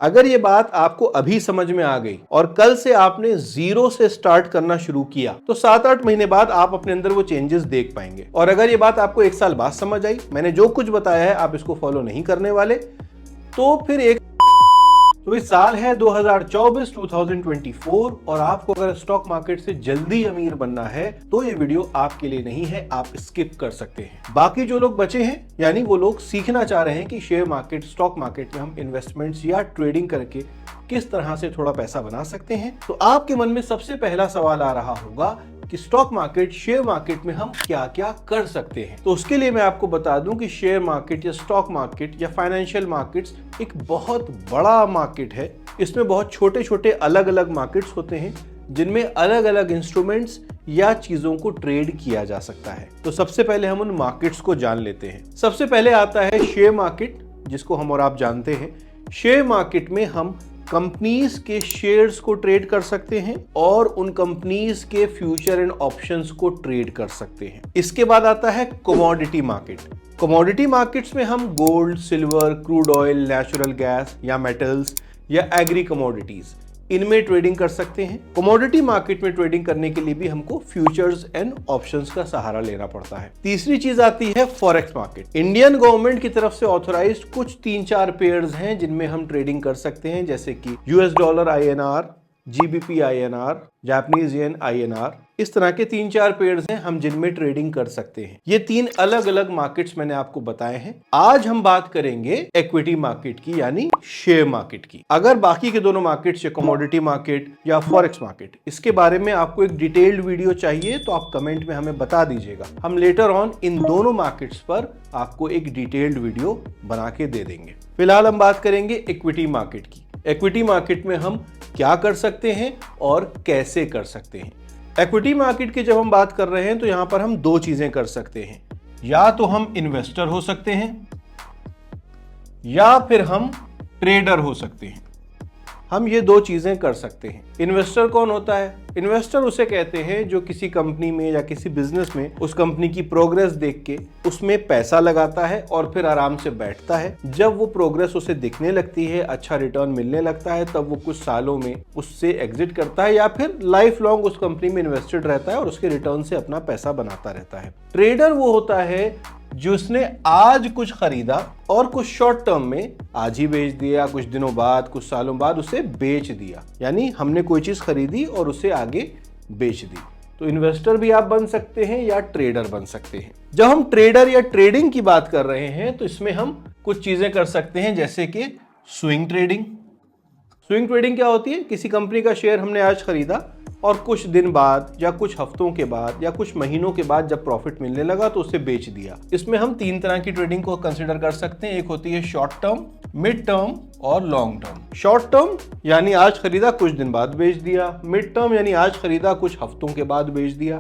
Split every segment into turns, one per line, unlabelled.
अगर ये बात आपको अभी समझ में आ गई और कल से आपने जीरो से स्टार्ट करना शुरू किया तो 7-8 महीने बाद आप अपने अंदर वो चेंजेस देख पाएंगे। और अगर ये बात आपको 1 साल बाद समझ आई, मैंने जो कुछ बताया है आप इसको फॉलो नहीं करने वाले, तो फिर तो इस साल है 2024 और आपको अगर स्टॉक मार्केट से जल्दी अमीर बनना है तो ये वीडियो आपके लिए नहीं है, आप स्किप कर सकते हैं। बाकी जो लोग बचे हैं, यानी वो लोग सीखना चाह रहे हैं कि शेयर मार्केट, स्टॉक मार्केट में हम इन्वेस्टमेंट्स या ट्रेडिंग करके किस तरह से थोड़ा पैसा बना सकते हैं, तो आपके मन में सबसे पहला सवाल आ रहा होगा कि स्टॉक मार्केट, शेयर मार्केट में हम क्या क्या कर सकते हैं। तो उसके लिए मैं आपको बता दूं कि शेयर मार्केट या स्टॉक मार्केट या फाइनेंशियल मार्केट्स एक बहुत बड़ा मार्केट है। इसमें बहुत छोटे छोटे अलग अलग मार्केट्स होते हैं जिनमें अलग अलग इंस्ट्रूमेंट्स या चीजों को ट्रेड किया जा सकता है। तो सबसे पहले हम उन मार्केट्स को जान लेते हैं। सबसे पहले आता है शेयर मार्केट, जिसको हम और आप जानते हैं। शेयर मार्केट में हम कंपनीज के शेयर्स को ट्रेड कर सकते हैं और उन कंपनीज के फ्यूचर एंड ऑप्शंस को ट्रेड कर सकते हैं। इसके बाद आता है कमोडिटी मार्केट। कमोडिटी मार्केट्स में हम gold, silver, crude oil, natural gas या मेटल्स या एग्री कमोडिटीज, इनमें ट्रेडिंग कर सकते हैं। कमोडिटी मार्केट में ट्रेडिंग करने के लिए भी हमको फ्यूचर्स एंड ऑप्शंस का सहारा लेना पड़ता है। तीसरी चीज आती है फॉरेक्स मार्केट। इंडियन गवर्नमेंट की तरफ से ऑथराइज्ड कुछ 3-4 पेयर्स हैं जिनमें हम ट्रेडिंग कर सकते हैं, जैसे कि US dollar INR, GBP INR, Japanese yen INR। इस तरह के 3-4 पेयर्स हैं हम जिनमें ट्रेडिंग कर सकते हैं। ये 3 अलग अलग मार्केट्स मैंने आपको बताए हैं। आज हम बात करेंगे इक्विटी मार्केट की, यानी शेयर मार्केट की। अगर बाकी के दोनों मार्केट्स, या कमोडिटी मार्केट या फॉरेक्स मार्केट, इसके बारे में आपको एक डिटेल्ड वीडियो चाहिए तो आप कमेंट में हमें बता दीजिएगा। हम लेटर ऑन इन दोनों मार्केट्स पर आपको एक डिटेल्ड वीडियो बना के दे देंगे। फिलहाल हम बात करेंगे इक्विटी मार्केट की। इक्विटी मार्केट में हम क्या कर सकते हैं और कैसे कर सकते हैं। इक्विटी मार्केट की जब हम बात कर रहे हैं तो यहां पर हम 2 चीजें कर सकते हैं। या तो हम इन्वेस्टर हो सकते हैं या फिर हम ट्रेडर हो सकते हैं। हम ये 2 चीजें कर सकते हैं। इन्वेस्टर कौन होता है? इन्वेस्टर उसे कहते हैं जो किसी कंपनी में या किसी बिजनेस में उस कंपनी की प्रोग्रेस देख के उसमें पैसा लगाता है और फिर आराम से बैठता है। जब वो प्रोग्रेस उसे दिखने लगती है, अच्छा रिटर्न मिलने लगता है, तब वो कुछ सालों में उससे एग्जिट करता है या फिर लाइफ लॉन्ग उस कंपनी में इन्वेस्टेड रहता है और उसके रिटर्न से अपना पैसा बनाता रहता है। ट्रेडर वो होता है जिसने आज कुछ खरीदा और कुछ शॉर्ट टर्म में आज ही बेच दिया, कुछ दिनों बाद, कुछ सालों बाद उसे बेच दिया। यानी हमने कोई चीज खरीदी और उसे आगे बेच दी। तो इन्वेस्टर भी आप बन सकते हैं या ट्रेडर बन सकते हैं। जब हम ट्रेडर या ट्रेडिंग की बात कर रहे हैं तो इसमें हम कुछ चीजें कर सकते हैं, जैसे कि स्विंग ट्रेडिंग। स्विंग ट्रेडिंग क्या होती है? किसी कंपनी का शेयर हमने आज खरीदा और कुछ दिन बाद या कुछ हफ्तों के बाद या कुछ महीनों के बाद जब प्रॉफिट मिलने लगा तो उसे बेच दिया। इसमें हम 3 तरह की ट्रेडिंग को कंसीडर कर सकते हैं। एक होती है शॉर्ट टर्म, मिड टर्म और लॉन्ग टर्म। शॉर्ट टर्म यानी आज खरीदा, कुछ दिन बाद बेच दिया। मिड टर्म यानी आज खरीदा, कुछ हफ्तों के बाद बेच दिया।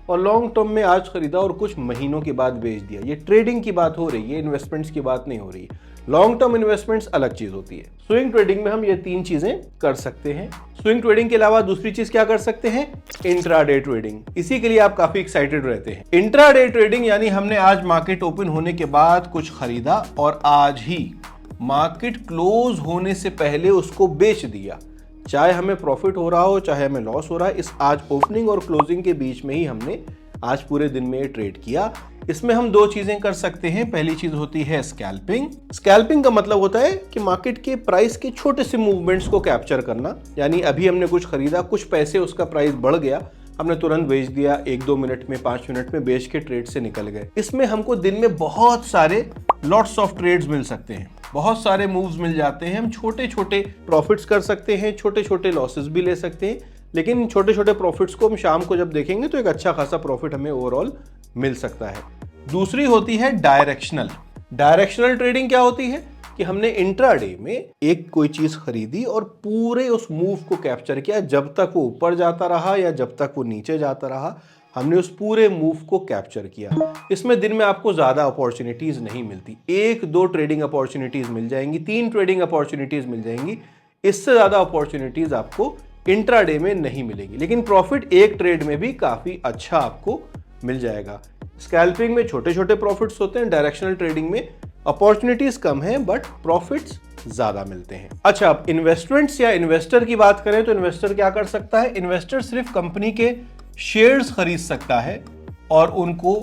और लॉन्ग टर्म में आज खरीदा और कुछ महीनों के बाद बेच दिया। ये ट्रेडिंग की बात हो रही है, इन्वेस्टमेंट्स की बात नहीं हो रही है। लॉन्ग टर्म इन्वेस्टमेंट्स अलग चीज होती है। स्विंग ट्रेडिंग में हम ये 3 चीजें कर सकते हैं। स्विंग ट्रेडिंग के अलावा दूसरी चीज क्या कर सकते हैं? Intraday trading. इसी के लिए आप काफी एक्साइटेड रहते हैं। इंट्राडे ट्रेडिंग यानी हमने आज मार्केट ओपन होने के बाद कुछ खरीदा और आज ही मार्केट क्लोज होने से पहले उसको बेच दिया। चाहे हमें प्रॉफिट हो रहा हो, चाहे हमें लॉस हो रहा है, इस आज ओपनिंग और क्लोजिंग के बीच में ही हमने आज पूरे दिन में ट्रेड किया। इसमें हम 2 चीजें कर सकते हैं। पहली चीज होती है स्कैल्पिंग। स्कैल्पिंग का मतलब होता है कि मार्केट के प्राइस के छोटे से मूवमेंट्स को कैप्चर करना। यानी अभी हमने कुछ खरीदा, कुछ पैसे उसका प्राइस बढ़ गया, हमने तुरंत बेच दिया, 1-2 मिनट में, 5 मिनट में बेच के ट्रेड से निकल गए। इसमें हमको दिन में बहुत सारे लॉट्स ऑफ ट्रेड्स मिल सकते हैं, बहुत सारे मूव्स मिल जाते हैं। हम छोटे छोटे प्रॉफिट्स कर सकते हैं, छोटे छोटे लॉसेस भी ले सकते हैं, लेकिन छोटे छोटे प्रॉफिट्स को हम शाम को जब देखेंगे तो एक अच्छा खासा प्रॉफिट हमें ओवरऑल मिल सकता है। दूसरी होती है डायरेक्शनल। डायरेक्शनल ट्रेडिंग क्या होती है कि हमने इंट्राडे में एक कोई चीज खरीदी और पूरे उस मूव को कैप्चर किया। जब तक वो ऊपर जाता रहा या जब तक वो नीचे जाता रहा, हमने उस पूरे मूव को कैप्चर किया। इसमें दिन में आपको ज्यादा अपॉर्चुनिटीज नहीं मिलती। 1-2 ट्रेडिंग अपॉर्चुनिटीज मिल जाएंगी, 3 ट्रेडिंग अपॉर्चुनिटीज मिल जाएंगी। इससे ज्यादा अपॉर्चुनिटीज आपको इंट्राडे में नहीं मिलेगी, लेकिन प्रॉफिट एक ट्रेड में भी काफी अच्छा आपको मिल जाएगा। स्कैल्पिंग में छोटे छोटे प्रॉफिट्स होते हैं, डायरेक्शनल ट्रेडिंग में अपॉर्चुनिटीज कम है बट प्रॉफिट्स ज्यादा मिलते हैं। अच्छा, अब इन्वेस्टमेंट्स या इन्वेस्टर की बात करें तो इन्वेस्टर क्या कर सकता है? इन्वेस्टर सिर्फ कंपनी के शेयर्स खरीद सकता है और उनको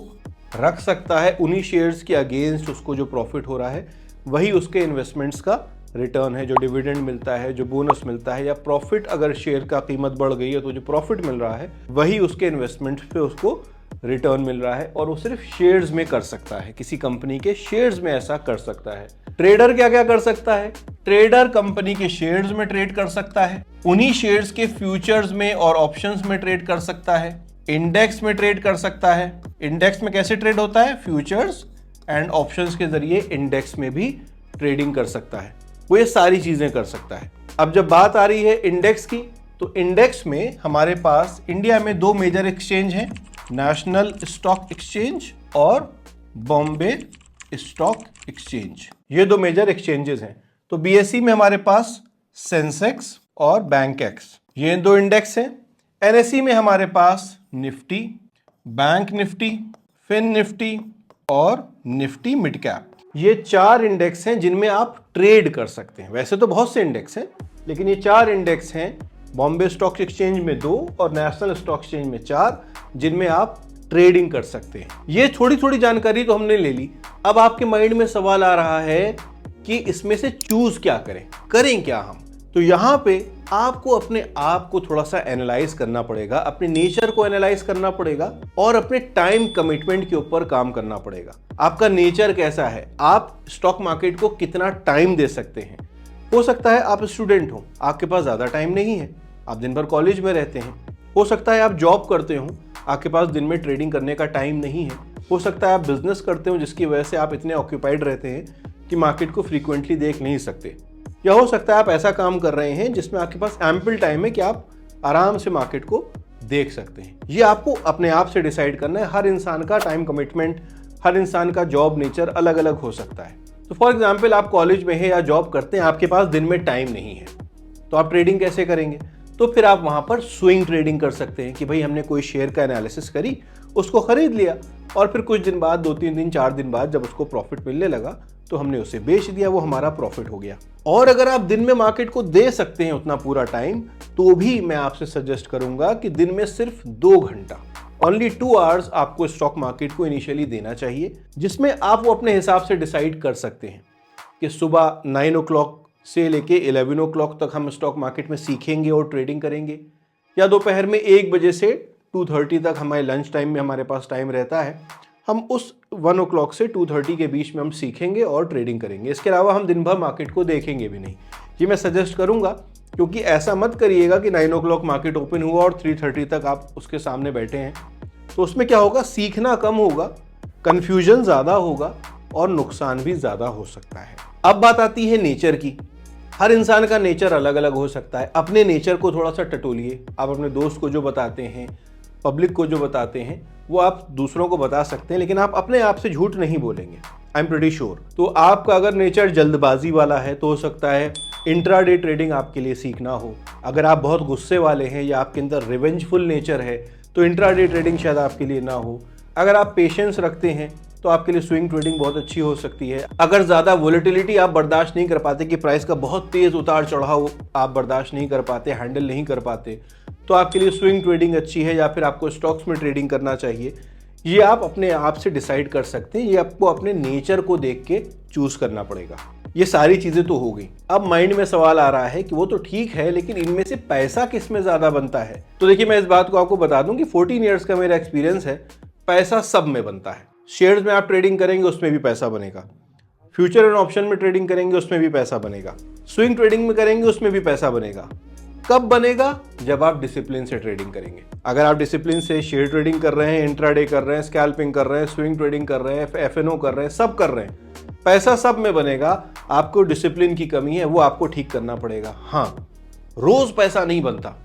रख सकता है। उन्हीं शेयर्स के अगेंस्ट उसको जो प्रॉफिट हो रहा है वही उसके इन्वेस्टमेंट्स का रिटर्न है। जो डिविडेंड मिलता है, जो बोनस मिलता है, या प्रॉफिट, अगर शेयर का कीमत बढ़ गई है तो जो प्रॉफिट मिल रहा है वही उसके इन्वेस्टमेंट पे उसको रिटर्न मिल रहा है, और वो सिर्फ शेयर्स में कर सकता है, किसी कंपनी के शेयर्स में ऐसा कर सकता है। ट्रेडर क्या क्या कर सकता है? ट्रेडर कंपनी के शेयर्स में ट्रेड कर सकता है, उन्हीं शेयर्स के फ्यूचर्स में और ऑप्शंस में ट्रेड कर सकता है, इंडेक्स में ट्रेड कर सकता है। इंडेक्स में कैसे ट्रेड होता है? फ्यूचर्स एंड ऑप्शंस के जरिए इंडेक्स में भी ट्रेडिंग कर सकता है। वो ये सारी चीजें कर सकता है। अब जब बात आ रही है इंडेक्स की, तो इंडेक्स में हमारे पास इंडिया में दो मेजर एक्सचेंज हैं, नेशनल स्टॉक एक्सचेंज और बॉम्बे स्टॉक एक्सचेंज। ये दो मेजर एक्सचेंजेस हैं। तो बीएसई में हमारे पास सेंसेक्स और बैंकेक्स, ये दो इंडेक्स हैं। एनएसई में हमारे पास Nifty, bank Nifty, fin Nifty और निफ्टी मिड कैप। ये चार इंडेक्स हैं जिनमें आप ट्रेड कर सकते हैं। वैसे तो बहुत से इंडेक्स हैं, लेकिन ये चार इंडेक्स हैं, बॉम्बे स्टॉक एक्सचेंज में 2 और नेशनल स्टॉक एक्सचेंज में 4, जिनमें आप ट्रेडिंग कर सकते हैं। ये थोड़ी थोड़ी जानकारी तो हमने ले ली। अब आपके माइंड में सवाल आ रहा है कि इसमें से चूज क्या करें क्या हम? तो यहां पे आपको अपने आप को थोड़ा सा एनालाइज करना पड़ेगा, अपने नेचर को एनालाइज करना पड़ेगा और अपने टाइम कमिटमेंट के ऊपर काम करना पड़ेगा। आपका नेचर कैसा है? आप स्टॉक मार्केट को कितना टाइम दे सकते हैं? हो सकता है आप स्टूडेंट हो, आपके पास ज्यादा टाइम नहीं है, आप दिन भर कॉलेज में रहते हैं। हो सकता है आप जॉब करते हो, आपके पास दिन में ट्रेडिंग करने का टाइम नहीं है। हो सकता है आप बिजनेस करते हो, जिसकी वजह से आप इतने ऑक्यूपाइड रहते हैं कि मार्केट को फ्रीक्वेंटली देख नहीं सकते। या हो सकता है आप ऐसा काम कर रहे हैं जिसमें आपके पास एम्पल टाइम है कि आप आराम से मार्केट को देख सकते हैं। ये आपको अपने आप से डिसाइड करना है। हर इंसान का टाइम कमिटमेंट, हर इंसान का जॉब नेचर अलग अलग हो सकता है। तो फॉर एग्जाम्पल आप कॉलेज में हैं या जॉब करते हैं, आपके पास दिन में टाइम नहीं है, तो आप ट्रेडिंग कैसे करेंगे? तो फिर आप वहां पर स्विंग ट्रेडिंग कर सकते हैं कि भाई हमने कोई शेयर का एनालिसिस करी, उसको खरीद लिया और फिर कुछ दिन बाद, 2-3 दिन 4 दिन बाद जब उसको प्रॉफिट मिलने लगा तो हमने उसे बेच दिया, वो हमारा प्रॉफिट हो गया। और अगर आप दिन में मार्केट को दे सकते हैं उतना पूरा टाइम, तो भी मैं आपसे सजेस्ट करूंगा कि दिन में सिर्फ 2 घंटा, ओनली 2 आवर्स आपको स्टॉक मार्केट को इनिशियली देना चाहिए, जिसमें आप वो अपने हिसाब से डिसाइड कर सकते हैं कि सुबह 9 o'clock से लेके 11 o'clock तक हम स्टॉक मार्केट में सीखेंगे और ट्रेडिंग करेंगे, या दोपहर में 1 बजे से 2:30 तक हमारे लंच टाइम में हमारे पास टाइम रहता है, हम उस 1 o'clock से 2:30 के बीच में हम सीखेंगे और ट्रेडिंग करेंगे। इसके अलावा हम दिन भर मार्केट को देखेंगे भी नहीं। ये मैं सजेस्ट करूंगा, क्योंकि ऐसा मत करिएगा कि 9 o'clock मार्केट ओपन हुआ और 3:30 तक आप उसके सामने बैठे हैं। तो उसमें क्या होगा? सीखना कम होगा, कंफ्यूजन ज़्यादा होगा और नुकसान भी ज़्यादा हो सकता है। अब बात आती है नेचर की। हर इंसान का नेचर अलग अलग हो सकता है। अपने नेचर को थोड़ा सा टटोलिए। आप अपने दोस्त को जो बताते हैं, पब्लिक को जो बताते हैं, वो आप दूसरों को बता सकते हैं, लेकिन आप अपने आप से झूठ नहीं बोलेंगे। I am pretty sure. तो आपका अगर नेचर जल्दबाजी वाला है तो हो सकता है इंट्राडे ट्रेडिंग आपके लिए सीखना हो। अगर आप बहुत गुस्से वाले हैं या आपके अंदर रिवेंजफुल नेचर है तो इंट्राडे ट्रेडिंग शायद आपके लिए ना हो। अगर आप पेशेंस रखते हैं तो आपके लिए स्विंग ट्रेडिंग बहुत अच्छी हो सकती है। अगर ज़्यादा वोलेटिलिटी आप बर्दाश्त नहीं कर पाते कि प्राइस का बहुत तेज़ उतार चढ़ाव आप बर्दाश्त नहीं कर पाते, हैंडल नहीं कर पाते, तो आपके लिए स्विंग ट्रेडिंग अच्छी है, या फिर आपको स्टॉक्स में ट्रेडिंग करना चाहिए। ये आप अपने आप से डिसाइड कर सकते हैं। ये आपको अपने नेचर को देख के चूज करना पड़ेगा। ये सारी चीज़ें तो हो गई। अब माइंड में सवाल आ रहा है कि वो तो ठीक है, लेकिन इनमें से पैसा किस में ज़्यादा बनता है? तो देखिए, मैं इस बात को आपको बता दूं कि 14 ईयर्स का मेरा एक्सपीरियंस है। पैसा सब में बनता है। शेयर्स में आप ट्रेडिंग करेंगे, उसमें भी पैसा बनेगा। फ्यूचर एंड ऑप्शन में ट्रेडिंग करेंगे, उसमें भी पैसा बनेगा। स्विंग ट्रेडिंग में करेंगे, उसमें भी पैसा बनेगा। कब बनेगा? जब आप डिसिप्लिन से ट्रेडिंग करेंगे। अगर आप डिसिप्लिन से शेयर ट्रेडिंग कर रहे हैं, इंट्राडे कर रहे हैं, स्कैल्पिंग कर रहे हैं, स्विंग ट्रेडिंग कर रहे हैं, एफएनओ कर रहे हैं, सब कर रहे हैं, पैसा सब में बनेगा। आपको डिसिप्लिन की कमी है, वो आपको ठीक करना पड़ेगा। हाँ, रोज पैसा नहीं बनता।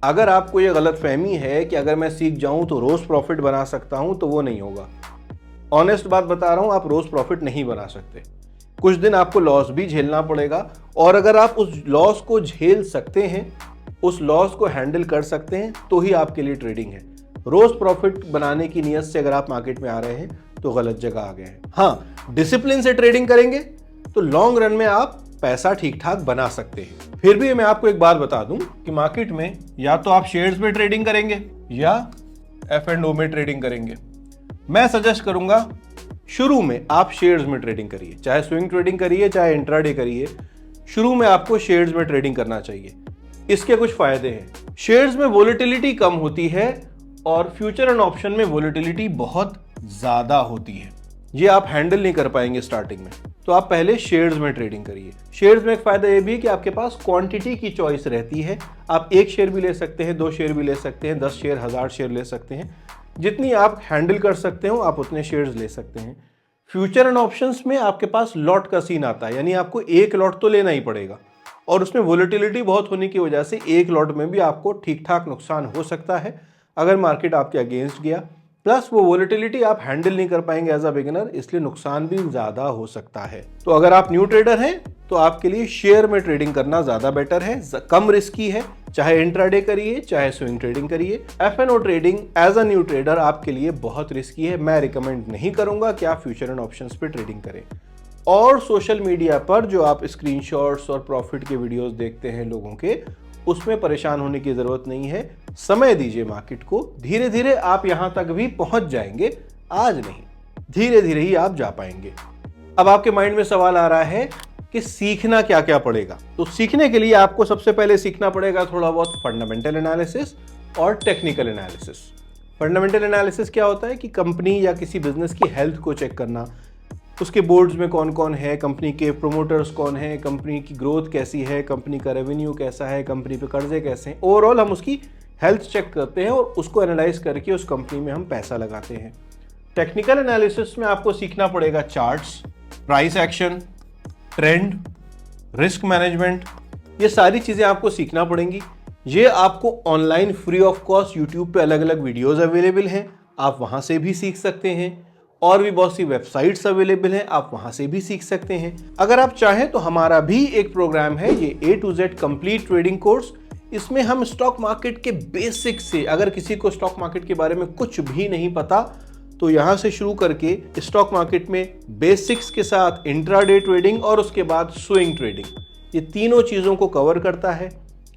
अगर आपको ये गलत फहमी है कि अगर मैं सीख जाऊं तो रोज प्रॉफिट बना सकता हूं, तो वो नहीं होगा। ऑनेस्ट बात बता रहा हूं, आप रोज प्रॉफिट नहीं बना सकते। कुछ दिन आपको लॉस भी झेलना पड़ेगा, और अगर आप उस लॉस को झेल सकते हैं, उस लॉस को हैंडल कर सकते हैं, तो ही आपके लिए ट्रेडिंग है। रोज प्रॉफिट बनाने की नीयत से अगर आप मार्केट में आ रहे हैं तो गलत जगह आ गए हैं। हाँ, डिसिप्लिन से ट्रेडिंग करेंगे तो लॉन्ग रन में आप पैसा ठीक ठाक बना सकते हैं। फिर भी मैं आपको एक बात बता दूं कि मार्केट में या तो आप शेयर्स में ट्रेडिंग करेंगे या F&O में ट्रेडिंग करेंगे। मैं सजेस्ट करूंगा शुरू में आप शेयर्स में ट्रेडिंग करिए, चाहे स्विंग ट्रेडिंग करिए चाहे इंट्राडे करिए। शुरू में आपको शेयर्स में ट्रेडिंग करना चाहिए। इसके कुछ फायदे हैं। शेयर्स में वोलेटिलिटी कम होती है और फ्यूचर एंड ऑप्शन में वोलेटिलिटी बहुत ज्यादा होती है। ये आप हैंडल नहीं कर पाएंगे स्टार्टिंग में, तो आप पहले शेयर्स में ट्रेडिंग करिए। शेयर्स में एक फायदा ये भी है कि आपके पास क्वांटिटी की चॉइस रहती है। आप 1 शेयर भी ले सकते हैं, 2 शेयर भी ले सकते हैं, 10 शेयर, 1000 शेयर ले सकते हैं। जितनी आप हैंडल कर सकते हो आप उतने शेयर्स ले सकते हैं। फ्यूचर एंड ऑप्शंस में आपके पास लॉट का सीन आता है, यानी आपको एक लॉट तो लेना ही पड़ेगा और उसमें वोलेटिलिटी बहुत होने की वजह से एक लॉट में भी आपको ठीक ठाक नुकसान हो सकता है अगर मार्केट आपके अगेंस्ट गया। प्लस वो वोलेटिलिटी आप हैंडल नहीं कर पाएंगे एज अ बिगिनर, इसलिए नुकसान भी ज्यादा हो सकता है। तो अगर आप न्यू ट्रेडर हैं तो आपके लिए शेयर में ट्रेडिंग करना ज्यादा बेटर है, कम रिस्की है। चाहे इंट्राडे करिए चाहे स्विंग ट्रेडिंग करिए। F&O trading as a new trader आपके लिए बहुत रिस्की है। मैं रिकमेंड नहीं करूंगा कि आप फ्यूचर एंड ऑप्शंस पे ट्रेडिंग करें। और सोशल मीडिया पर जो आप स्क्रीनशॉट्स और प्रॉफिट के वीडियोस देखते हैं लोगों के, उसमें परेशान होने की जरूरत नहीं है। समय दीजिए मार्केट को, धीरे धीरे आप यहां तक भी पहुंच जाएंगे। आज नहीं, धीरे धीरे ही आप जा पाएंगे। अब आपके माइंड में सवाल आ रहा है कि सीखना क्या क्या पड़ेगा। तो सीखने के लिए आपको सबसे पहले सीखना पड़ेगा थोड़ा बहुत फंडामेंटल एनालिसिस और टेक्निकल एनालिसिस। फंडामेंटल एनालिसिस क्या होता है कि कंपनी या किसी बिजनेस की हेल्थ को चेक करना, उसके बोर्ड्स में कौन कौन है, कंपनी के प्रोमोटर्स कौन है, कंपनी की ग्रोथ कैसी है, कंपनी का रेवेन्यू कैसा है, कंपनी पे कर्जे कैसे हैं। ओवरऑल हम उसकी हेल्थ चेक करते हैं और उसको एनालाइज करके उस कंपनी में हम पैसा लगाते हैं। टेक्निकल एनालिसिस में आपको सीखना पड़ेगा charts, price action, trend, risk management. ये सारी चीजें आपको सीखना पड़ेंगी। ये आपको online free of cost YouTube पे अलग अलग वीडियोस अवेलेबल हैं, आप वहां से भी सीख सकते हैं। और भी बहुत सी वेबसाइट्स अवेलेबल हैं, आप वहां से भी सीख सकते हैं। अगर आप चाहें तो हमारा भी एक प्रोग्राम है, ये A to Z complete trading course. इसमें हम स्टॉक मार्केट के बेसिक से, अगर किसी को स्टॉक मार्केट के बारे में कुछ भी नहीं पता तो यहां से शुरू करके स्टॉक मार्केट में बेसिक्स के साथ इंट्राडे ट्रेडिंग और उसके बाद स्विंग ट्रेडिंग, ये तीनों चीजों को कवर करता है।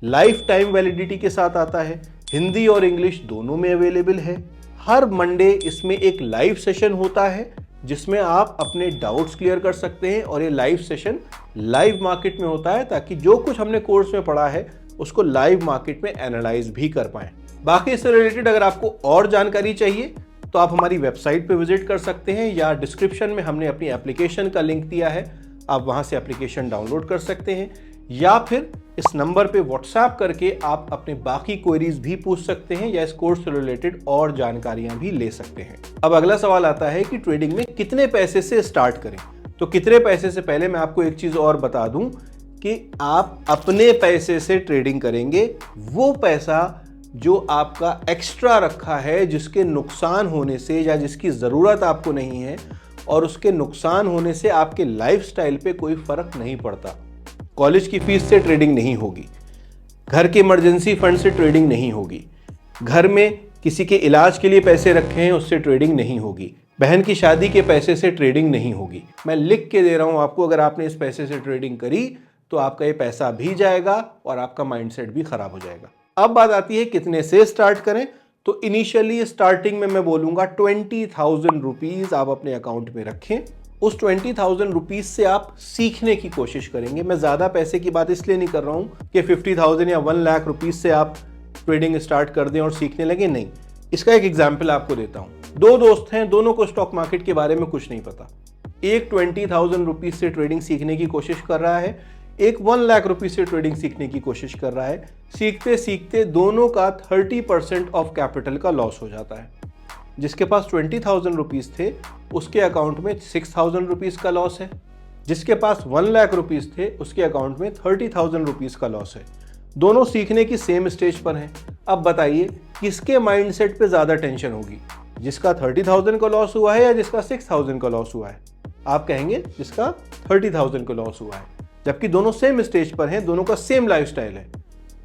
लाइफ टाइम वैलिडिटी के साथ आता है, हिंदी और इंग्लिश दोनों में अवेलेबल है। हर मंडे इसमें एक लाइव सेशन होता है जिसमें आप अपने डाउट्स क्लियर कर सकते हैं और ये लाइव सेशन लाइव मार्केट में होता है ताकि जो कुछ हमने कोर्स में पढ़ा है उसको लाइव मार्केट में एनालाइज भी कर पाएं। बाकी इससे रिलेटेड अगर आपको और जानकारी चाहिए तो आप हमारी वेबसाइट पे विजिट कर सकते हैं या डिस्क्रिप्शन में हमने अपनी एप्लीकेशन का लिंक दिया है, आप वहां से एप्लीकेशन डाउनलोड कर सकते हैं या फिर इस नंबर पे व्हाट्सएप करके आप अपने बाकी क्वेरीज भी पूछ सकते हैं या इस कोर्स से रिलेटेड और जानकारियां भी ले सकते हैं। अब अगला सवाल आता है कि ट्रेडिंग में कितने पैसे से स्टार्ट करें। तो कितने पैसे से पहले मैं आपको एक चीज और बता दूं कि आप अपने पैसे से ट्रेडिंग करेंगे, वो पैसा जो आपका एक्स्ट्रा रखा है, जिसके नुकसान होने से या जिसकी ज़रूरत आपको नहीं है और उसके नुकसान होने से आपके लाइफस्टाइल पे कोई फर्क नहीं पड़ता। कॉलेज की फीस से ट्रेडिंग नहीं होगी, घर के इमरजेंसी फंड से ट्रेडिंग नहीं होगी, घर में किसी के इलाज के लिए पैसे रखे हैं उससे ट्रेडिंग नहीं होगी, बहन की शादी के पैसे से ट्रेडिंग नहीं होगी। मैं लिख के दे रहा हूं आपको, अगर आपने इस पैसे से ट्रेडिंग करी तो आपका ये पैसा भी जाएगा और आपका माइंडसेट भी खराब हो जाएगा। अब बात आती है कितने से स्टार्ट करें। तो इनिशियली स्टार्टिंग में मैं बोलूंगा 20,000 रुपीज आप अपने अकाउंट में रखें। उस 20,000 रुपीज से आप सीखने की कोशिश करेंगे। मैं ज्यादा पैसे की बात इसलिए नहीं कर रहा हूं कि 50,000 या 1 लाख रुपीज से आप ट्रेडिंग स्टार्ट कर दें और सीखने लगे, नहीं। इसका एक एग्जाम्पल आपको देता हूं। 2 दोस्त हैं, दोनों को स्टॉक मार्केट के बारे में कुछ नहीं पता। एक 20,000 रुपीज से ट्रेडिंग सीखने की कोशिश कर रहा है, एक 1 लाख रुपीज से ट्रेडिंग सीखने की कोशिश कर रहा है। सीखते सीखते दोनों का 30% ऑफ कैपिटल का लॉस हो जाता है। जिसके पास 20,000 रुपीज थे उसके अकाउंट में 6,000 रुपीज का लॉस है, जिसके पास 1 लाख रुपीज थे उसके अकाउंट में 30,000 रुपीज का लॉस है। दोनों सीखने की सेम स्टेज पर हैं। अब बताइए किसके माइंडसेट पे ज्यादा टेंशन होगी, जिसका 30,000 का लॉस हुआ है या जिसका 6,000 का लॉस हुआ है? आप कहेंगे जिसका 30,000 का लॉस हुआ है, जबकि दोनों सेम स्टेज पर हैं, दोनों का सेम लाइफस्टाइल है।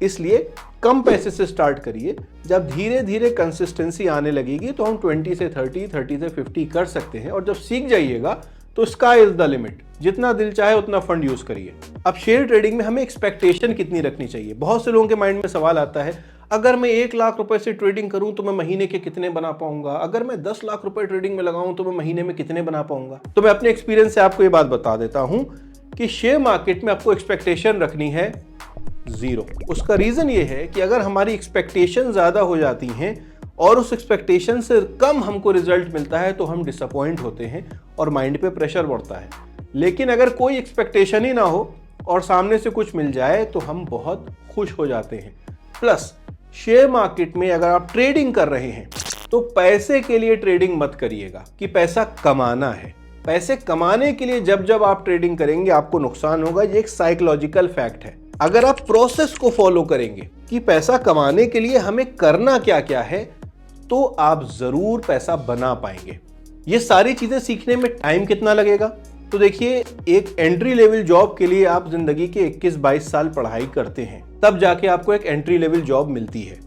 इसलिए कम पैसे से स्टार्ट करिए। जब धीरे धीरे कंसिस्टेंसी आने लगेगी तो हम 20 से 30, 30 से 50 कर सकते हैं और जब सीख जाइएगा तो स्काई इज द लिमिट। जितना दिल चाहे उतना फंड यूज करिए। अब शेयर ट्रेडिंग में हमें एक्सपेक्टेशन कितनी रखनी चाहिए। बहुत से लोगों के माइंड में सवाल आता है, अगर मैं 1 लाख रुपए से ट्रेडिंग करूं तो मैं महीने के कितने बना पाऊंगा, अगर मैं 10 लाख रुपए ट्रेडिंग में लगाऊं तो मैं महीने में कितने बना पाऊंगा। तो मैं अपने एक्सपीरियंस से आपको ये बात बता देता हूं कि शेयर मार्केट में आपको एक्सपेक्टेशन रखनी है 0। उसका रीजन ये है कि अगर हमारी एक्सपेक्टेशन ज्यादा हो जाती हैं और उस एक्सपेक्टेशन से कम हमको रिजल्ट मिलता है तो हम डिसअपॉइंट होते हैं और माइंड पे प्रेशर बढ़ता है। लेकिन अगर कोई एक्सपेक्टेशन ही ना हो और सामने से कुछ मिल जाए तो हम बहुत खुश हो जाते हैं। प्लस शेयर मार्केट में अगर आप ट्रेडिंग कर रहे हैं तो पैसे के लिए ट्रेडिंग मत करिएगा कि पैसा कमाना है। पैसे कमाने के लिए जब जब आप ट्रेडिंग करेंगे आपको नुकसान होगा। ये एक साइकोलॉजिकल फैक्ट है। अगर आप प्रोसेस को फॉलो करेंगे कि पैसा कमाने के लिए हमें करना क्या क्या है तो आप जरूर पैसा बना पाएंगे। ये सारी चीजें सीखने में टाइम कितना लगेगा? तो देखिए, एक एंट्री लेवल जॉब के लिए आप जिंदगी के 21-22 साल पढ़ाई करते हैं, तब जाके आपको एक एंट्री लेवल जॉब मिलती है।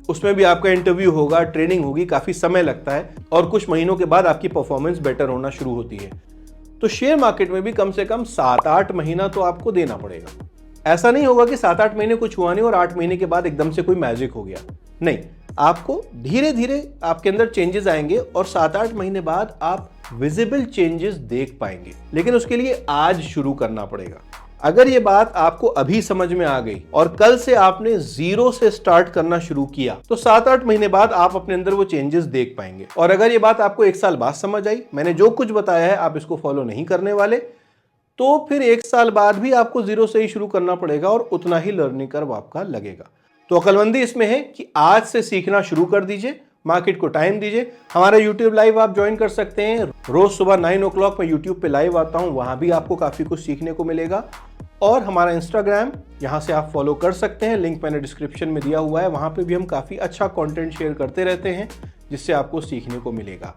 उसमें भी आपका इंटरव्यू होगा, ट्रेनिंग होगी, काफी समय लगता है और कुछ महीनों के बाद आपकी परफॉर्मेंस बेटर होना शुरू होती है। तो शेयर मार्केट में भी कम से कम 7-8 महीना तो आपको देना पड़ेगा। ऐसा नहीं होगा कि 7-8 महीने कुछ हुआ नहीं और 8 महीने के बाद एकदम से कोई मैजिक हो गया। नहीं, आपको धीरे धीरे आपके अंदर चेंजेस आएंगे और 7-8 महीने बाद आप विजिबल चेंजेस देख पाएंगे। लेकिन उसके लिए आज शुरू करना पड़ेगा। अगर ये बात आपको अभी समझ में आ गई और कल से आपने 0 से स्टार्ट करना शुरू किया तो 7-8 महीने बाद आप अपने अंदर वो चेंजेस देख पाएंगे। और अगर ये बात आपको 1 साल बाद समझ आई, मैंने जो कुछ बताया है आप इसको फॉलो नहीं करने वाले, तो फिर 1 साल बाद भी आपको 0 से ही शुरू करना पड़ेगा और उतना ही लर्निंग कर्व आपका लगेगा। तो अक्लमंदी इसमें है कि आज से सीखना शुरू कर दीजिए, मार्केट को टाइम दीजिए। हमारा YouTube लाइव आप ज्वाइन कर सकते हैं। रोज सुबह 9 o'clock मैं YouTube पे लाइव आता हूं, वहां भी आपको काफी कुछ सीखने को मिलेगा। और हमारा इंस्टाग्राम, यहां से आप फॉलो कर सकते हैं, लिंक मैंने डिस्क्रिप्शन में दिया हुआ है। वहां पे भी हम काफी अच्छा कंटेंट शेयर करते रहते हैं जिससे आपको सीखने को मिलेगा।